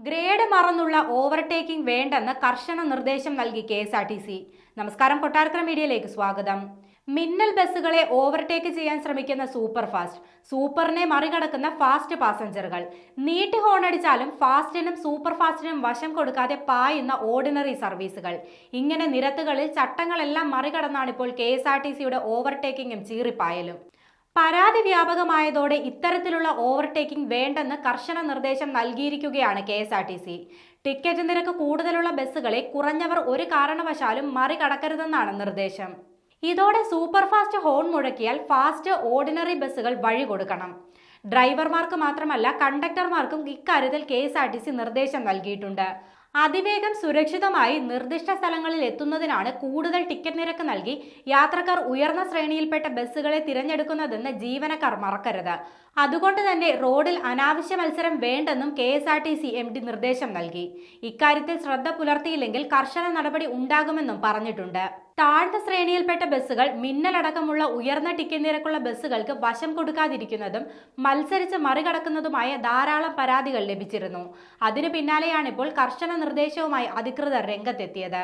Grade മറന്നുള്ള overtaking വേണ്ടെന്ന് കർശന നിർദ്ദേശം നൽകി KSRTC. നമസ്കാരം, കൊട്ടാരക്കര മീഡിയയിലേക്ക് സ്വാഗതം. മിന്നൽ ബസ്സുകളെ ഓവർടേക്ക് ചെയ്യാൻ ശ്രമിക്കുന്ന സൂപ്പറിനെ മറികടക്കുന്ന ഫാസ്റ്റ് പാസഞ്ചറുകൾ, നീട്ടി ഹോണടിച്ചാലും ഫാസ്റ്റിനും സൂപ്പർ ഫാസ്റ്റിനും വശം കൊടുക്കാതെ പായുന്ന ഓർഡിനറി സർവീസുകൾ, ഇങ്ങനെ നിരത്തുകളിൽ ചട്ടങ്ങളെല്ലാം മറികടന്നാണിപ്പോൾ KSRTCയുടെ ഓവർടേക്കിംഗും ചീറിപ്പായലും. പരാതി വ്യാപകമായതോടെ ഇത്തരത്തിലുള്ള ഓവർടേക്കിംഗ് വേണ്ടെന്ന് കർശന നിർദ്ദേശം നൽകിയിരിക്കുകയാണ് KSRTC. ടിക്കറ്റ് നിരക്ക് കൂടുതലുള്ള ബസ്സുകളെ കുറഞ്ഞവർ ഒരു കാരണവശാലും മറികടക്കരുതെന്നാണ് നിർദ്ദേശം. ഇതോടെ സൂപ്പർ ഫാസ്റ്റ് ഹോൺ മുഴക്കിയാൽ ഫാസ്റ്റ് ഓർഡിനറി ബസ്സുകൾ വഴി കൊടുക്കണം. ഡ്രൈവർമാർക്ക് മാത്രമല്ല കണ്ടക്ടർമാർക്കും ഇക്കാര്യത്തിൽ KSRTC നിർദ്ദേശം നൽകിയിട്ടുണ്ട്. അതിവേഗം സുരക്ഷിതമായി നിർദ്ദിഷ്ട സ്ഥലങ്ങളിൽ എത്തുന്നതിനാണ് കൂടുതൽ ടിക്കറ്റ് നിരക്ക് നൽകി യാത്രക്കാർ ഉയർന്ന ശ്രേണിയിൽപ്പെട്ട ബസ്സുകളെ തിരഞ്ഞെടുക്കുന്നതെന്ന് ജീവനക്കാർ മറക്കരുത്. അതുകൊണ്ട് തന്നെ റോഡിൽ അനാവശ്യ മത്സരം വേണ്ടെന്നും KSRTC MD നിർദ്ദേശം നൽകി. ഇക്കാര്യത്തിൽ ശ്രദ്ധ പുലർത്തിയില്ലെങ്കിൽ കർശന നടപടി ഉണ്ടാകുമെന്നും പറഞ്ഞിട്ടുണ്ട്. താഴ്ന്ന ശ്രേണിയിൽപ്പെട്ട ബസ്സുകൾ, മിന്നലടക്കമുള്ള ഉയർന്ന ടിക്കറ്റ് നിരക്കുള്ള ബസ്സുകൾക്ക് വശം കൊടുക്കാതിരിക്കുന്നതും മത്സരിച്ച് മറികടക്കുന്നതുമായ ധാരാളം പരാതികൾ ലഭിച്ചിരുന്നു. അതിനു പിന്നാലെയാണിപ്പോൾ കർശന നിർദ്ദേശവുമായി അധികൃതർ രംഗത്തെത്തിയത്.